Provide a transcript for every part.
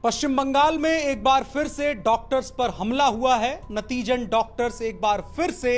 पश्चिम बंगाल में एक बार फिर से डॉक्टर्स पर हमला हुआ है। नतीजन डॉक्टर्स एक बार फिर से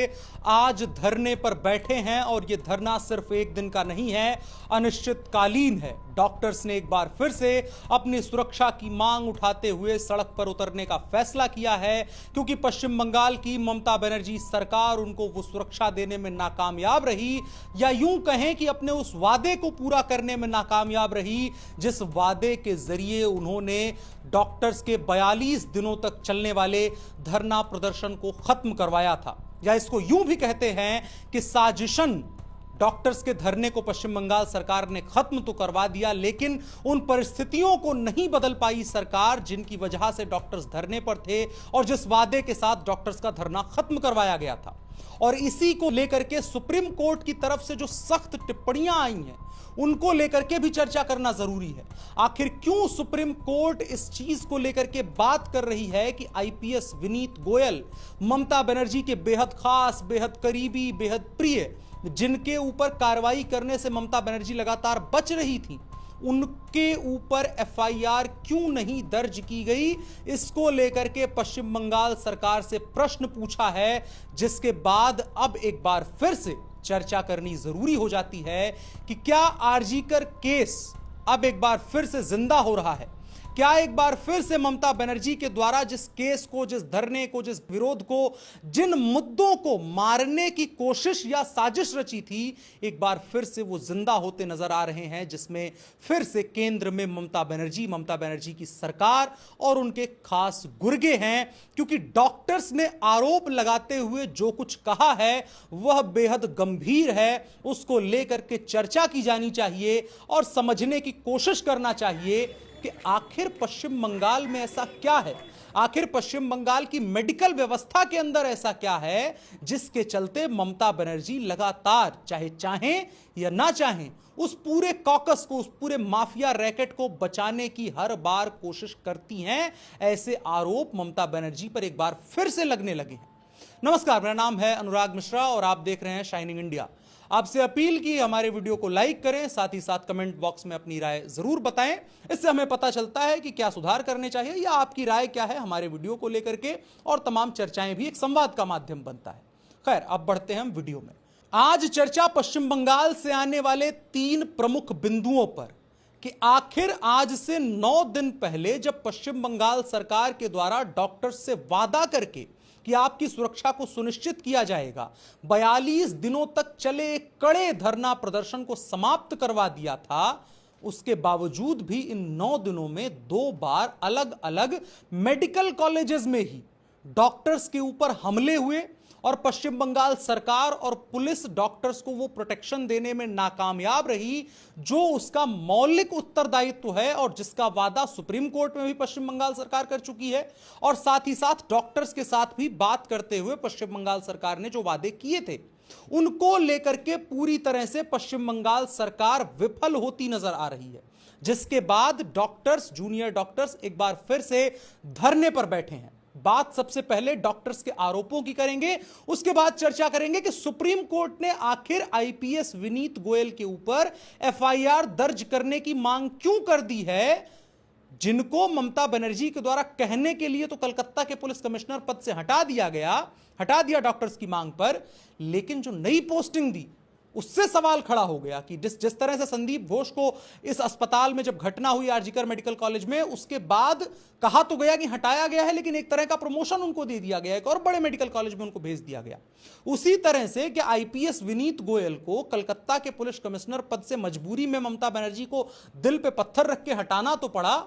आज धरने पर बैठे हैं और यह धरना सिर्फ एक दिन का नहीं है, अनिश्चितकालीन है। डॉक्टर्स ने एक बार फिर से अपनी सुरक्षा की मांग उठाते हुए सड़क पर उतरने का फैसला किया है, क्योंकि पश्चिम बंगाल की ममता बनर्जी सरकार उनको वो सुरक्षा देने में नाकामयाब रही, या यूं कहें कि अपने उस वादे को पूरा करने में नाकामयाब रही जिस वादे के जरिए उन्होंने डॉक्टर्स के 42 दिनों तक चलने वाले धरना प्रदर्शन को खत्म करवाया था। या इसको यूं भी कहते हैं कि साजिशन डॉक्टर्स के धरने को पश्चिम बंगाल सरकार ने खत्म तो करवा दिया, लेकिन उन परिस्थितियों को नहीं बदल पाई सरकार जिनकी वजह से डॉक्टर्स धरने पर थे और जिस वादे के साथ डॉक्टर्स का धरना खत्म करवाया गया था। और इसी को लेकर के सुप्रीम कोर्ट की तरफ से जो सख्त टिप्पणियां आई हैं उनको लेकर के भी चर्चा करना जरूरी है। आखिर क्यों सुप्रीम कोर्ट इस चीज को लेकर के बात कर रही है कि आईपीएस विनीत गोयल ममता बनर्जी के बेहद खास, बेहद करीबी, बेहद प्रिय, जिनके ऊपर कार्रवाई करने से ममता बनर्जी लगातार बच रही थी, उनके ऊपर एफआईआर क्यों नहीं दर्ज की गई, इसको लेकर के पश्चिम बंगाल सरकार से प्रश्न पूछा है। जिसके बाद अब एक बार फिर से चर्चा करनी जरूरी हो जाती है कि क्या आरजीकर केस अब एक बार फिर से जिंदा हो रहा है। क्या एक बार फिर से ममता बनर्जी के द्वारा जिस केस को, जिस धरने को, जिस विरोध को, जिन मुद्दों को मारने की कोशिश या साजिश रची थी, एक बार फिर से वो जिंदा होते नजर आ रहे हैं, जिसमें फिर से केंद्र में ममता बनर्जी की सरकार और उनके खास गुर्गे हैं। क्योंकि डॉक्टर्स ने आरोप लगाते हुए जो कुछ कहा है वह बेहद गंभीर है, उसको लेकर के चर्चा की जानी चाहिए और समझने की कोशिश करना चाहिए कि आखिर पश्चिम बंगाल में ऐसा क्या है, आखिर पश्चिम बंगाल की मेडिकल व्यवस्था के अंदर ऐसा क्या है जिसके चलते ममता बनर्जी लगातार चाहे चाहें या ना चाहें उस पूरे कॉकस को, उस पूरे माफिया रैकेट को बचाने की हर बार कोशिश करती हैं। ऐसे आरोप ममता बनर्जी पर एक बार फिर से लगने लगे हैं। नमस्कार, मेरा नाम है अनुराग मिश्रा और आप देख रहे हैं शाइनिंग इंडिया। आपसे अपील की हमारे वीडियो को लाइक करें, साथ ही साथ कमेंट बॉक्स में अपनी राय जरूर बताएं। इससे हमें पता चलता है कि क्या सुधार करने चाहिए या आपकी राय क्या है हमारे वीडियो को लेकर के, और तमाम चर्चाएं भी एक संवाद का माध्यम बनता है। खैर, अब बढ़ते हैं हम वीडियो में। आज चर्चा पश्चिम बंगाल से आने वाले 3 प्रमुख बिंदुओं पर कि आखिर आज से 9 दिन पहले जब पश्चिम बंगाल सरकार के द्वारा डॉक्टर्स से वादा करके कि आपकी सुरक्षा को सुनिश्चित किया जाएगा, 42 दिनों तक चले कड़े धरना प्रदर्शन को समाप्त करवा दिया था, उसके बावजूद भी इन 9 दिनों में 2 बार अलग अलग मेडिकल कॉलेजेस में ही डॉक्टर्स के ऊपर हमले हुए और पश्चिम बंगाल सरकार और पुलिस डॉक्टर्स को वो प्रोटेक्शन देने में नाकामयाब रही जो उसका मौलिक उत्तरदायित्व है और जिसका वादा सुप्रीम कोर्ट में भी पश्चिम बंगाल सरकार कर चुकी है। और साथ ही साथ डॉक्टर्स के साथ भी बात करते हुए पश्चिम बंगाल सरकार ने जो वादे किए थे उनको लेकर के पूरी तरह से पश्चिम बंगाल सरकार विफल होती नजर आ रही है। जिसके बाद डॉक्टर्स, जूनियर डॉक्टर्स एक बार फिर से धरने पर बैठे हैं। बात सबसे पहले डॉक्टर्स के आरोपों की करेंगे, उसके बाद चर्चा करेंगे कि सुप्रीम कोर्ट ने आखिर आईपीएस विनीत गोयल के ऊपर एफआईआर दर्ज करने की मांग क्यों कर दी है, जिनको ममता बनर्जी के द्वारा कहने के लिए तो कलकत्ता के पुलिस कमिश्नर पद से हटा दिया डॉक्टर्स की मांग पर, लेकिन जो नई पोस्टिंग दी उससे सवाल खड़ा हो गया कि जिस तरह से संदीप घोष को इस अस्पताल में जब घटना हुई आरजीकर मेडिकल कॉलेज में, उसके बाद कहा तो गया कि हटाया गया है, लेकिन एक तरह का प्रमोशन उनको दे दिया गया, एक और बड़े मेडिकल कॉलेज में उनको भेज दिया गया। उसी तरह से कि आईपीएस विनीत गोयल को कलकत्ता के पुलिस कमिश्नर पद से मजबूरी में ममता बनर्जी को दिल पे पत्थर रख के हटाना तो पड़ा,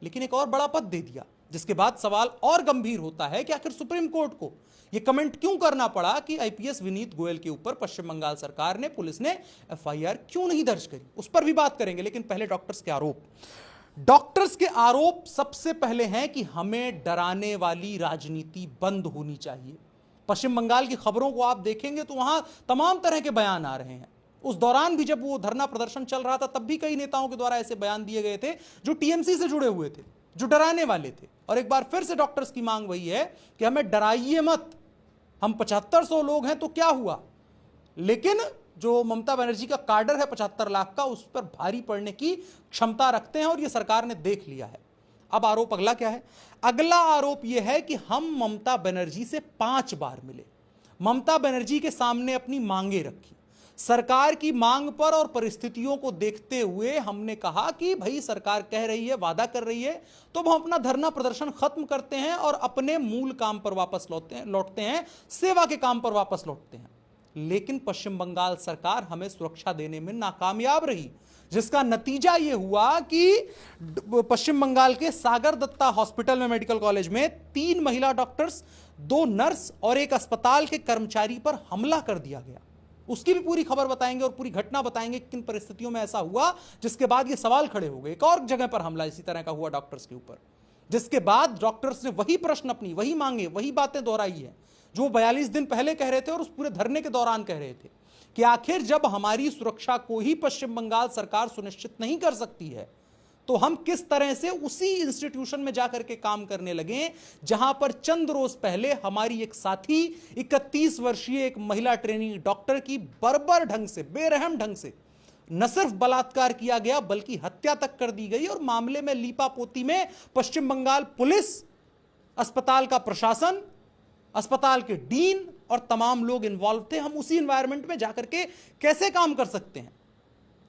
लेकिन एक और बड़ा पद दे दिया। जिसके बाद सवाल और गंभीर होता है कि आखिर सुप्रीम कोर्ट को यह कमेंट क्यों करना पड़ा कि आईपीएस विनीत गोयल के ऊपर पश्चिम बंगाल सरकार ने, पुलिस ने एफआईआर क्यों नहीं दर्ज करी, उस पर भी बात करेंगे। लेकिन पहले डॉक्टर्स के आरोप। डॉक्टर्स के आरोप सबसे पहले हैं कि हमें डराने वाली राजनीति बंद होनी चाहिए। पश्चिम बंगाल की खबरों को आप देखेंगे तो वहां तमाम तरह के बयान आ रहे हैं। उस दौरान भी जब वो धरना प्रदर्शन चल रहा था तब भी कई नेताओं के द्वारा ऐसे बयान दिए गए थे जो टीएमसी से जुड़े हुए थे, जो डराने वाले थे। और एक बार फिर से डॉक्टर्स की मांग वही है कि हमें डराइए मत, हम 7500 लोग हैं तो क्या हुआ, लेकिन जो ममता बनर्जी का कार्डर है 75 लाख का, उस पर भारी पड़ने की क्षमता रखते हैं और यह सरकार ने देख लिया है। अब आरोप अगला क्या है? अगला आरोप यह है कि हम ममता बनर्जी से 5 बार मिले, ममता बनर्जी के सामने अपनी मांगे रखी। सरकार की मांग पर और परिस्थितियों को देखते हुए हमने कहा कि भाई सरकार कह रही है, वादा कर रही है, तो हम अपना धरना प्रदर्शन खत्म करते हैं और अपने मूल काम पर वापस लौटते हैं, सेवा के काम पर वापस लौटते हैं। लेकिन पश्चिम बंगाल सरकार हमें सुरक्षा देने में नाकामयाब रही, जिसका नतीजा यह हुआ कि पश्चिम बंगाल के सागर दत्ता हॉस्पिटल में, मेडिकल कॉलेज में 3 महिला डॉक्टर्स, 2 नर्स और एक अस्पताल के कर्मचारी पर हमला कर दिया गया। उसकी भी पूरी खबर बताएंगे और पूरी घटना बताएंगे किन परिस्थितियों में ऐसा हुआ, जिसके बाद ये सवाल खड़े हो गए। एक और जगह पर हमला इसी तरह का हुआ डॉक्टर्स के ऊपर, जिसके बाद डॉक्टर्स ने वही प्रश्न, अपनी वही मांगे, वही बातें दोहराई है जो 42 दिन पहले कह रहे थे और उस पूरे धरने के दौरान कह रहे थे कि आखिर जब हमारी सुरक्षा को ही पश्चिम बंगाल सरकार सुनिश्चित नहीं कर सकती है, तो हम किस तरह से उसी इंस्टीट्यूशन में जाकर के काम करने लगे जहां पर चंद रोज पहले हमारी एक साथी 31 वर्षीय एक महिला ट्रेनिंग डॉक्टर की बर्बर ढंग से, बेरहम ढंग से न सिर्फ बलात्कार किया गया बल्कि हत्या तक कर दी गई। और मामले में लीपापोती में पश्चिम बंगाल पुलिस, अस्पताल का प्रशासन, अस्पताल के डीन और तमाम लोग इन्वॉल्व थे। हम उसी एनवायरनमेंट में जाकर के कैसे काम कर सकते हैं?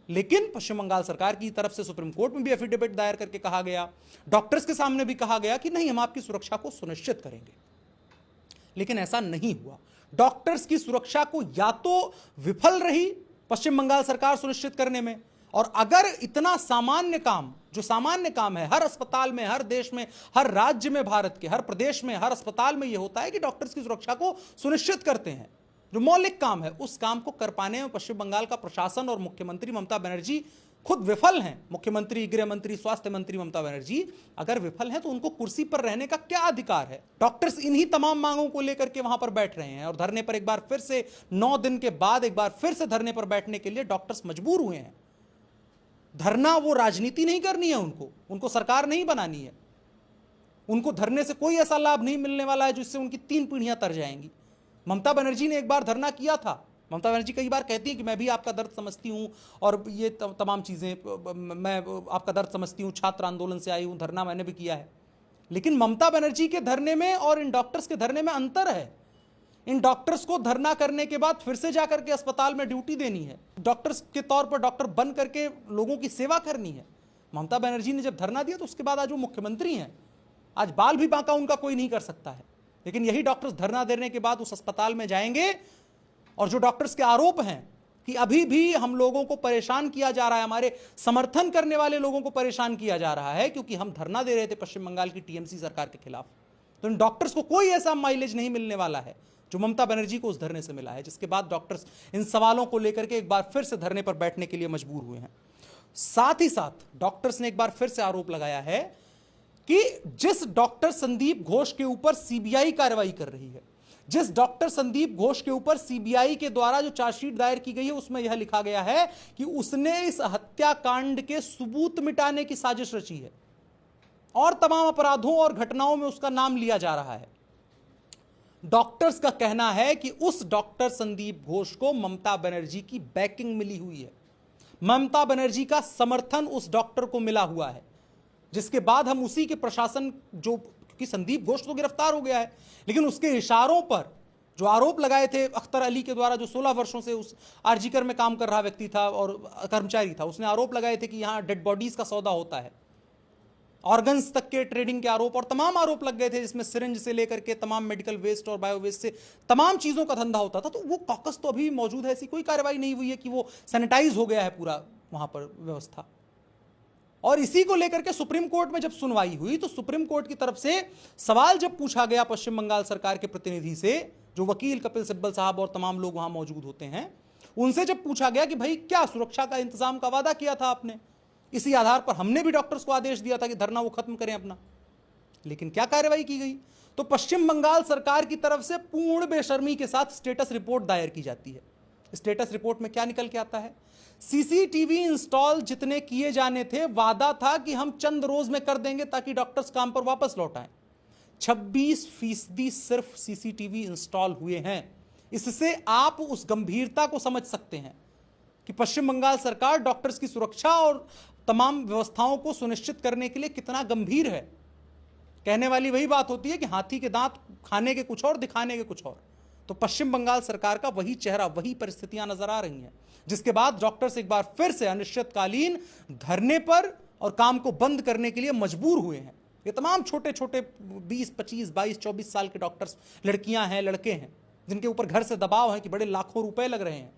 लेकिन पश्चिम बंगाल सरकार की तरफ से सुप्रीम कोर्ट में भी एफिडेविट दायर करके कहा गया, डॉक्टर्स के सामने भी कहा गया कि नहीं, हम आपकी सुरक्षा को सुनिश्चित करेंगे। लेकिन ऐसा नहीं हुआ। डॉक्टर्स की सुरक्षा को या तो विफल रही पश्चिम बंगाल सरकार सुनिश्चित करने में, और अगर इतना सामान्य काम, जो सामान्य काम है, हर अस्पताल में, हर देश में, हर राज्य में, भारत के हर प्रदेश में, हर अस्पताल में यह होता है कि डॉक्टर्स की सुरक्षा को सुनिश्चित करते हैं, जो मौलिक काम है, उस काम को कर पाने में पश्चिम बंगाल का प्रशासन और मुख्यमंत्री ममता बनर्जी खुद विफल हैं। मुख्यमंत्री, गृह मंत्री, स्वास्थ्य मंत्री ममता बनर्जी अगर विफल हैं तो उनको कुर्सी पर रहने का क्या अधिकार है? डॉक्टर्स इन्हीं तमाम मांगों को लेकर के वहां पर बैठ रहे हैं और धरने पर एक बार फिर से 9 दिन के बाद एक बार फिर से धरने पर बैठने के लिए डॉक्टर्स मजबूर हुए हैं। धरना, वो राजनीति नहीं करनी है, उनको सरकार नहीं बनानी है। उनको धरने से कोई ऐसा लाभ नहीं मिलने वाला है जिससे उनकी 3 पीढ़ियां तर जाएंगी। ममता बनर्जी ने एक बार धरना किया था। ममता बनर्जी कई बार कहती हैं कि मैं भी आपका दर्द समझती हूं और ये तमाम चीजें, मैं आपका दर्द समझती हूं, छात्र आंदोलन से आई हूं, धरना मैंने भी किया है। लेकिन ममता बनर्जी के धरने में और इन डॉक्टर्स के धरने में अंतर है। इन डॉक्टर्स को धरना करने के बाद फिर से जाकर के अस्पताल में ड्यूटी देनी है, डॉक्टर्स के तौर पर डॉक्टर बन करके लोगों की सेवा करनी है। ममता बनर्जी ने जब धरना दिया तो उसके बाद आज वो मुख्यमंत्री हैं, आज बाल भी बांका उनका कोई नहीं कर सकता है। लेकिन यही डॉक्टर्स धरना देने के बाद उस अस्पताल में जाएंगे और जो डॉक्टर्स के आरोप हैं कि अभी भी हम लोगों को परेशान किया जा रहा है, हमारे समर्थन करने वाले लोगों को परेशान किया जा रहा है क्योंकि हम धरना दे रहे थे पश्चिम बंगाल की टीएमसी सरकार के खिलाफ, तो इन डॉक्टर्स को कोई ऐसा माइलेज नहीं मिलने वाला है जो ममता बनर्जी को उस धरने से मिला है, जिसके बाद डॉक्टर्स इन सवालों को लेकर के एक बार फिर से धरने पर बैठने के लिए मजबूर हुए हैं। साथ ही साथ डॉक्टर्स ने एक बार फिर से आरोप लगाया है कि जिस डॉक्टर संदीप घोष के ऊपर सीबीआई कार्रवाई कर रही है, जिस डॉक्टर संदीप घोष के ऊपर सीबीआई के द्वारा जो चार्जशीट दायर की गई है, उसमें यह लिखा गया है कि उसने इस हत्याकांड के सबूत मिटाने की साजिश रची है और तमाम अपराधों और घटनाओं में उसका नाम लिया जा रहा है। डॉक्टर्स का कहना है कि उस डॉक्टर संदीप घोष को ममता बनर्जी की बैकिंग मिली हुई है, ममता बनर्जी का समर्थन उस डॉक्टर को मिला हुआ है, जिसके बाद हम उसी के प्रशासन, जो कि संदीप घोष तो गिरफ्तार हो गया है, लेकिन उसके इशारों पर जो आरोप लगाए थे अख्तर अली के द्वारा, जो 16 वर्षों से उस आरजीकर में काम कर रहा व्यक्ति था और कर्मचारी था, उसने आरोप लगाए थे कि यहां डेड बॉडीज का सौदा होता है, ऑर्गन्स तक के ट्रेडिंग के आरोप और तमाम आरोप लग गए थे, जिसमें सिरिंज से लेकर के तमाम मेडिकल वेस्ट और बायो वेस्ट से तमाम चीजों का धंधा होता था। तो वो कॉकस तो अभी मौजूद है, ऐसी कोई कार्रवाई नहीं हुई है कि वो सैनिटाइज हो गया है पूरा वहां पर व्यवस्था। और इसी को लेकर के सुप्रीम कोर्ट में जब सुनवाई हुई तो सुप्रीम कोर्ट की तरफ से सवाल जब पूछा गया पश्चिम बंगाल सरकार के प्रतिनिधि से, जो वकील कपिल सिब्बल साहब और तमाम लोग वहां मौजूद होते हैं, उनसे जब पूछा गया कि भाई क्या सुरक्षा का इंतजाम का वादा किया था आपने, इसी आधार पर हमने भी डॉक्टर्स को आदेश दिया था कि धरना वो खत्म करें अपना, लेकिन क्या कार्रवाई की गई? तो पश्चिम बंगाल सरकार की तरफ से पूर्ण बेशर्मी के साथ स्टेटस रिपोर्ट दायर की जाती है। स्टेटस रिपोर्ट में क्या निकल के आता है? सीसीटीवी इंस्टॉल जितने किए जाने थे, वादा था कि हम चंद रोज में कर देंगे ताकि डॉक्टर्स काम पर वापस लौट आए। 26% सिर्फ सीसीटीवी इंस्टॉल हुए हैं। इससे आप उस गंभीरता को समझ सकते हैं कि पश्चिम बंगाल सरकार डॉक्टर्स की सुरक्षा और तमाम व्यवस्थाओं को सुनिश्चित करने के लिए कितना गंभीर है। कहने वाली वही बात होती है कि हाथी के दांत खाने के कुछ और, दिखाने के कुछ और। तो पश्चिम बंगाल सरकार का वही चेहरा, वही परिस्थितियां नजर आ रही हैं, जिसके बाद डॉक्टर्स एक बार फिर से अनिश्चितकालीन धरने पर और काम को बंद करने के लिए मजबूर हुए हैं। ये तमाम छोटे छोटे 20, 25, 22, 24 साल के डॉक्टर्स, लड़कियां हैं, लड़के हैं, जिनके ऊपर घर से दबाव है कि बड़े लाखों रुपए लग रहे हैं,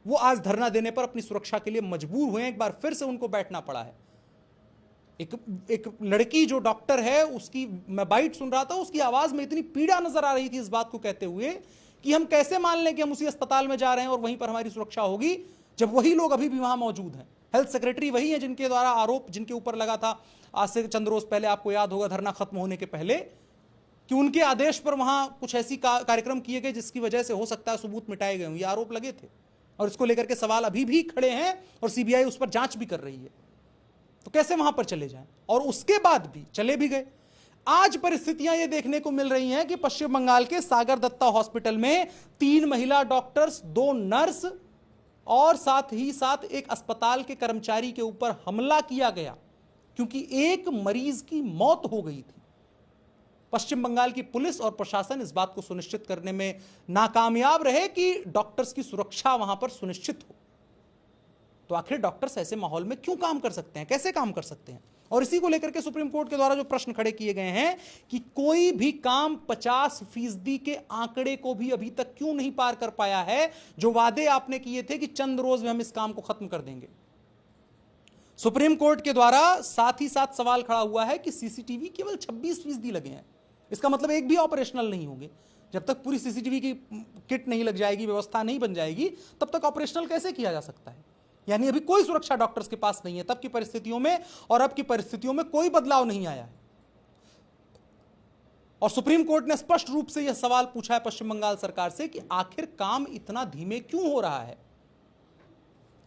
वो आज धरना देने पर अपनी सुरक्षा के लिए मजबूर हुए हैं। एक बार फिर से उनको बैठना पड़ा है। एक लड़की जो डॉक्टर है, उसकी मैं बाइट सुन रहा था, उसकी आवाज में इतनी पीड़ा नजर आ रही थी इस बात को कहते हुए कि हम कैसे मान लें कि हम उसी अस्पताल में जा रहे हैं और वहीं पर हमारी सुरक्षा होगी, जब वही लोग अभी भी वहां मौजूद हैं। हेल्थ सेक्रेटरी वही है जिनके द्वारा आरोप, जिनके ऊपर लगा था आज से चंद रोज पहले, आपको याद होगा धरना खत्म होने के पहले, कि उनके आदेश पर वहां कुछ ऐसी कार्यक्रम किए गए जिसकी वजह से हो सकता है सबूत मिटाए गए हों। ये आरोप लगे थे और इसको लेकर के सवाल अभी भी खड़े हैं और सीबीआई उस पर जांच भी कर रही है। तो कैसे वहां पर चले जाएं? और उसके बाद भी चले भी गए। आज परिस्थितियां ये देखने को मिल रही हैं कि पश्चिम बंगाल के सागर दत्ता हॉस्पिटल में 3 महिला डॉक्टर्स, 2 नर्स और साथ ही साथ एक अस्पताल के कर्मचारी के ऊपर हमला किया गया क्योंकि एक मरीज की मौत हो गई थी। पश्चिम बंगाल की पुलिस और प्रशासन इस बात को सुनिश्चित करने में नाकामयाब रहे कि डॉक्टर्स की सुरक्षा वहां पर सुनिश्चित हो। तो आखिर डॉक्टर्स ऐसे माहौल में क्यों काम कर सकते हैं, कैसे काम कर सकते हैं? और इसी को लेकर के सुप्रीम कोर्ट के द्वारा जो प्रश्न खड़े किए गए हैं कि कोई भी काम 50% के आंकड़े को भी अभी तक क्यों नहीं पार कर पाया है, जो वादे आपने किए थे कि चंद रोज में हम इस काम को खत्म कर देंगे। सुप्रीम कोर्ट के द्वारा साथ ही साथ सवाल खड़ा हुआ है कि सीसीटीवी केवल 26% लगे हैं। इसका मतलब एक भी ऑपरेशनल नहीं होंगे। जब तक पूरी सीसीटीवी की किट नहीं लग जाएगी, व्यवस्था नहीं बन जाएगी, तब तक ऑपरेशनल कैसे किया जा सकता है? यानी अभी कोई सुरक्षा डॉक्टर्स के पास नहीं है तब की परिस्थितियों में, और अब की परिस्थितियों में कोई बदलाव नहीं आया है। और सुप्रीम कोर्ट ने स्पष्ट रूप से यह सवाल पूछा है पश्चिम बंगाल सरकार से कि आखिर काम इतना धीमे क्यों हो रहा है?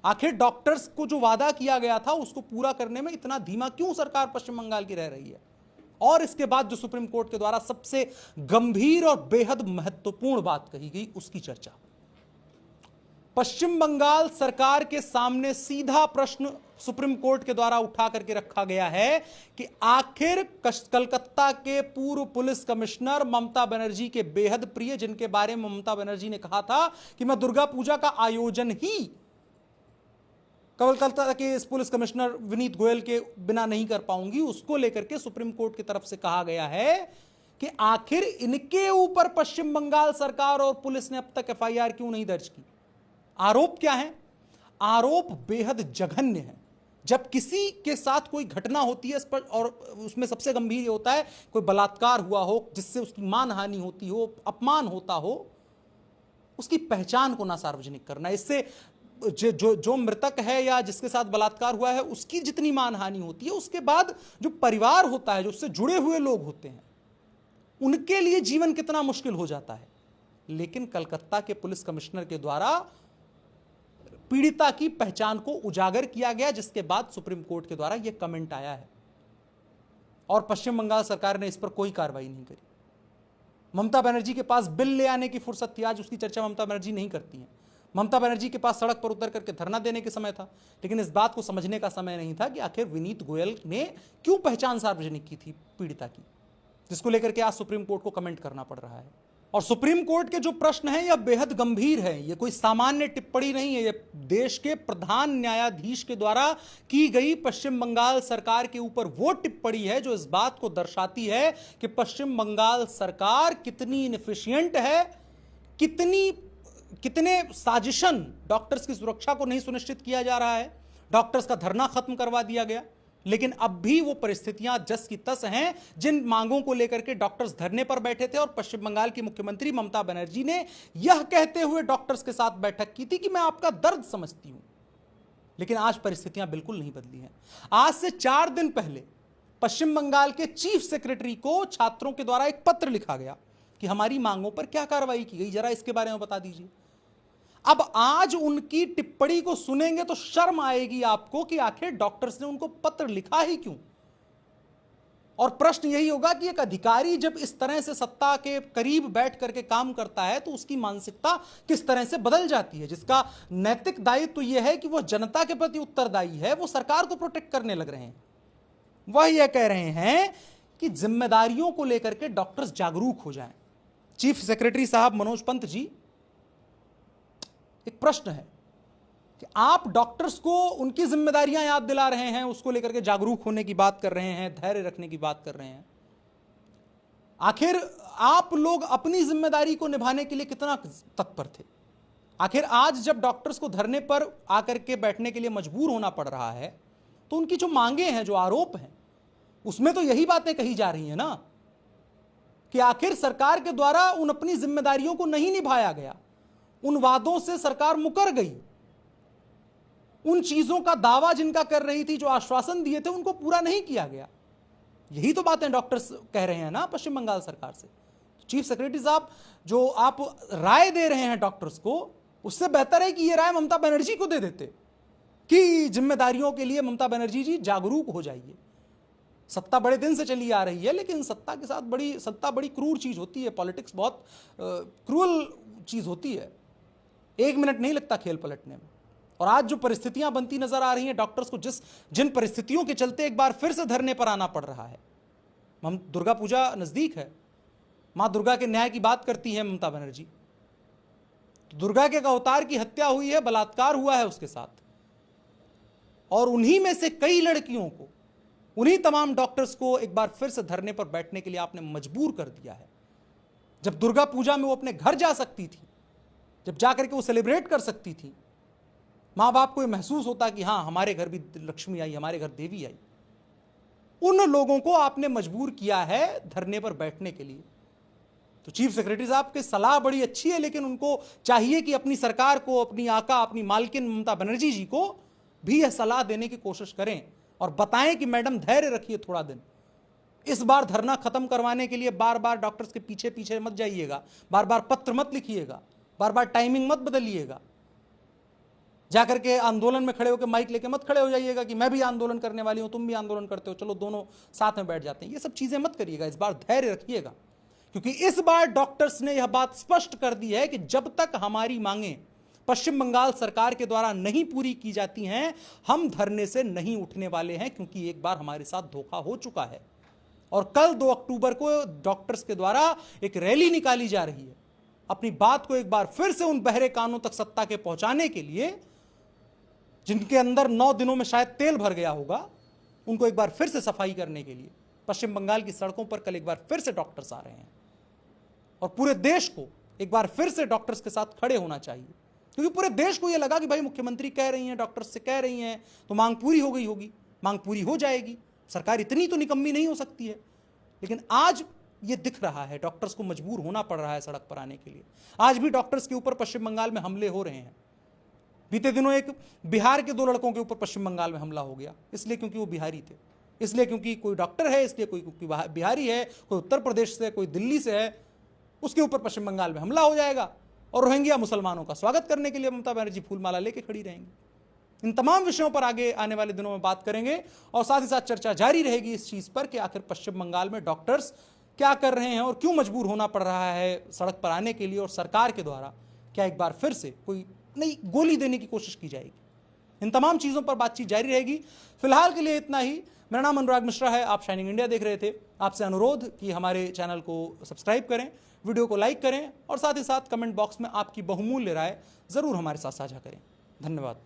आखिर डॉक्टर्स को जो वादा किया गया था उसको पूरा करने में इतना धीमा क्यों सरकार पश्चिम बंगाल की रह रही है? और इसके बाद जो सुप्रीम कोर्ट के द्वारा सबसे गंभीर और बेहद महत्वपूर्ण बात कही गई, उसकी चर्चा। पश्चिम बंगाल सरकार के सामने सीधा प्रश्न सुप्रीम कोर्ट के द्वारा उठा करके रखा गया है कि आखिर कलकत्ता के पूर्व पुलिस कमिश्नर ममता बनर्जी के बेहद प्रिय, जिनके बारे में ममता बनर्जी ने कहा था कि मैं दुर्गा पूजा का आयोजन ही कलकत्ता के इस पुलिस कमिश्नर विनीत गोयल के बिना नहीं कर पाऊंगी, उसको लेकर के सुप्रीम कोर्ट की तरफ से कहा गया है कि आखिर इनके ऊपर पश्चिम बंगाल सरकार और पुलिस ने अब तक एफआईआर क्यों नहीं दर्ज की? आरोप क्या है? आरोप बेहद जघन्य है। जब किसी के साथ कोई घटना होती है और उसमें सबसे गंभीर ये होता है कोई बलात्कार हुआ हो जिससे उसकी मानहानि होती हो, अपमान होता हो, उसकी पहचान को ना सार्वजनिक करना। इससे जो मृतक है या जिसके साथ बलात्कार हुआ है उसकी जितनी मानहानि होती है, उसके बाद जो परिवार होता है, जो उससे जुड़े हुए लोग होते हैं, उनके लिए जीवन कितना मुश्किल हो जाता है। लेकिन कलकत्ता के पुलिस कमिश्नर के द्वारा पीड़िता की पहचान को उजागर किया गया, जिसके बाद सुप्रीम कोर्ट के द्वारा यह कमेंट आया है और पश्चिम बंगाल सरकार ने इस पर कोई कार्रवाई नहीं करी। ममता बनर्जी के पास बिल ले आने की फुर्सत थी, आज उसकी चर्चा ममता बनर्जी नहीं करती हैं। ममता बनर्जी के पास सड़क पर उतर करके धरना देने के समय था, लेकिन इस बात को समझने का समय नहीं था कि आखिर विनीत गोयल ने क्यों पहचान सार्वजनिक की थी पीड़िता की, जिसको लेकर के आज सुप्रीम कोर्ट को कमेंट करना पड़ रहा है। और सुप्रीम कोर्ट के जो प्रश्न हैं यह बेहद गंभीर है। यह कोई सामान्य टिप्पणी नहीं है, यह देश के प्रधान न्यायाधीश के द्वारा की गई पश्चिम बंगाल सरकार के ऊपर वो टिप्पणी है जो इस बात को दर्शाती है कि पश्चिम बंगाल सरकार कितनी इनएफिशिएंट है, कितने साजिशन डॉक्टर्स की सुरक्षा को नहीं सुनिश्चित किया जा रहा है। डॉक्टर्स का धरना खत्म करवा दिया गया, लेकिन अब भी वो परिस्थितियां जस की तस हैं जिन मांगों को लेकर के डॉक्टर्स धरने पर बैठे थे। और पश्चिम बंगाल की मुख्यमंत्री ममता बनर्जी ने यह कहते हुए डॉक्टर्स के साथ बैठक की थी कि मैं आपका दर्द समझती हूं। लेकिन आज परिस्थितियां बिल्कुल नहीं बदली हैं। आज से 4 दिन पहले पश्चिम बंगाल के चीफ सेक्रेटरी को छात्रों के द्वारा एक पत्र लिखा गया कि हमारी मांगों पर क्या कार्रवाई की गई, जरा इसके बारे में बता दीजिए। अब आज उनकी टिप्पणी को सुनेंगे तो शर्म आएगी आपको कि आखिर डॉक्टर्स ने उनको पत्र लिखा ही क्यों। और प्रश्न यही होगा कि एक अधिकारी जब इस तरह से सत्ता के करीब बैठ करके काम करता है तो उसकी मानसिकता किस तरह से बदल जाती है, जिसका नैतिक दायित्व तो यह है कि वह जनता के प्रति उत्तरदायी है, वो सरकार को प्रोटेक्ट करने लग रहे हैं। वह यह कह रहे हैं कि जिम्मेदारियों को लेकर के डॉक्टर्स जागरूक हो जाएं। चीफ सेक्रेटरी साहब मनोज पंत जी, एक प्रश्न है कि आप डॉक्टर्स को उनकी जिम्मेदारियां याद दिला रहे हैं, उसको लेकर के जागरूक होने की बात कर रहे हैं, धैर्य रखने की बात कर रहे हैं। आखिर आप लोग अपनी जिम्मेदारी को निभाने के लिए कितना तत्पर थे? आखिर आज जब डॉक्टर्स को धरने पर आकर के बैठने के लिए मजबूर होना पड़ रहा है, तो उनकी जो मांगे हैं, जो आरोप हैं, उसमें तो यही बातें कही जा रही हैं ना कि आखिर सरकार के द्वारा उन अपनी जिम्मेदारियों को नहीं निभाया गया, उन वादों से सरकार मुकर गई, उन चीजों का दावा जिनका कर रही थी, जो आश्वासन दिए थे, उनको पूरा नहीं किया गया। यही तो बातें डॉक्टर्स कह रहे हैं ना पश्चिम बंगाल सरकार से। चीफ सेक्रेटरी साहब, जो आप राय दे रहे हैं डॉक्टर्स को, उससे बेहतर है कि ये राय ममता बनर्जी को दे देते कि जिम्मेदारियों के लिए ममता बनर्जी जी जागरूक हो जाइए। सत्ता बड़े दिन से चली आ रही है, लेकिन सत्ता के साथ सत्ता बड़ी क्रूर चीज होती है। पॉलिटिक्स बहुत क्रूअल चीज होती है। 1 मिनट नहीं लगता खेल पलटने में। और आज जो परिस्थितियां बनती नजर आ रही हैं डॉक्टर्स को, जिन परिस्थितियों के चलते एक बार फिर से धरने पर आना पड़ रहा है। हम दुर्गा पूजा नजदीक है, मां दुर्गा के न्याय की बात करती है ममता बनर्जी। तो दुर्गा के अवतार की हत्या हुई है, बलात्कार हुआ है उसके साथ, और उन्हीं में से कई लड़कियों को, उन्हीं तमाम डॉक्टर्स को एक बार फिर से धरने पर बैठने के लिए आपने मजबूर कर दिया है। जब दुर्गा पूजा में वो अपने घर जा सकती थी, जब जाकर के वो सेलिब्रेट कर सकती थी, मां बाप को ये महसूस होता कि हां हमारे घर भी लक्ष्मी आई, हमारे घर देवी आई, उन लोगों को आपने मजबूर किया है धरने पर बैठने के लिए। तो चीफ सेक्रेटरी साहब की सलाह बड़ी अच्छी है, लेकिन उनको चाहिए कि अपनी सरकार को, अपनी आका, अपनी मालकिन ममता बनर्जी जी को भी यह सलाह देने की कोशिश करें और बताएं कि मैडम धैर्य रखिए थोड़ा दिन। इस बार धरना खत्म करवाने के लिए बार बार डॉक्टर्स के पीछे पीछे मत जाइएगा, बार बार पत्र मत लिखिएगा, बार बार टाइमिंग मत बदलिएगा, जाकर के आंदोलन में खड़े होकर माइक लेके मत खड़े हो जाइएगा कि मैं भी आंदोलन करने वाली हूं, तुम भी आंदोलन करते हो, चलो दोनों साथ में बैठ जाते हैं। ये सब चीजें मत करिएगा, इस बार धैर्य रखिएगा, क्योंकि इस बार डॉक्टर्स ने यह बात स्पष्ट कर दी है कि जब तक हमारी मांगें पश्चिम बंगाल सरकार के द्वारा नहीं पूरी की जाती हैं, हम धरने से नहीं उठने वाले हैं, क्योंकि एक बार हमारे साथ धोखा हो चुका है। और कल 2 अक्टूबर को डॉक्टर्स के द्वारा एक रैली निकाली जा रही है, अपनी बात को एक बार फिर से उन बहरे कानों तक सत्ता के पहुंचाने के लिए, जिनके अंदर 9 दिनों में शायद तेल भर गया होगा, उनको एक बार फिर से सफाई करने के लिए पश्चिम बंगाल की सड़कों पर कल एक बार फिर से डॉक्टर्स आ रहे हैं। और पूरे देश को एक बार फिर से डॉक्टर्स के साथ खड़े होना चाहिए, क्योंकि पूरे देश को यह लगा कि भाई मुख्यमंत्री कह रही हैं, डॉक्टर्स से कह रही हैं, तो मांग पूरी हो गई होगी, मांग पूरी हो जाएगी, सरकार इतनी तो निकम्मी नहीं हो सकती है। लेकिन आज ये दिख रहा है, डॉक्टर्स को मजबूर होना पड़ रहा है सड़क पर आने के लिए। आज भी डॉक्टर्स के ऊपर पश्चिम बंगाल में हमले हो रहे हैं। बीते दिनों एक बिहार के 2 लड़कों के ऊपर पश्चिम बंगाल में हमला हो गया, इसलिए क्योंकि वो बिहारी थे, इसलिए क्योंकि कोई डॉक्टर है, इसलिए कोई बिहारी है, कोई उत्तर प्रदेश से, कोई दिल्ली से है, उसके ऊपर पश्चिम बंगाल में हमला हो जाएगा। और रोहिंग्या मुसलमानों का स्वागत करने के लिए ममता बनर्जी फूलमाला लेके खड़ी रहेंगी। इन तमाम विषयों पर आगे आने वाले दिनों में बात करेंगे, और साथ ही साथ चर्चा जारी रहेगी इस चीज पर कि आखिर पश्चिम बंगाल में डॉक्टर्स क्या कर रहे हैं और क्यों मजबूर होना पड़ रहा है सड़क पर आने के लिए, और सरकार के द्वारा क्या एक बार फिर से कोई नई गोली देने की कोशिश की जाएगी। इन तमाम चीजों पर बातचीत जारी रहेगी। फिलहाल के लिए इतना ही। मेरा नाम अनुराग मिश्रा है, आप शाइनिंग इंडिया देख रहे थे। आपसे अनुरोध कि हमारे चैनल को सब्सक्राइब करें, वीडियो को लाइक करें, और साथ ही साथ कमेंट बॉक्स में आपकी बहुमूल्य राय जरूर हमारे साथ साझा करें। धन्यवाद।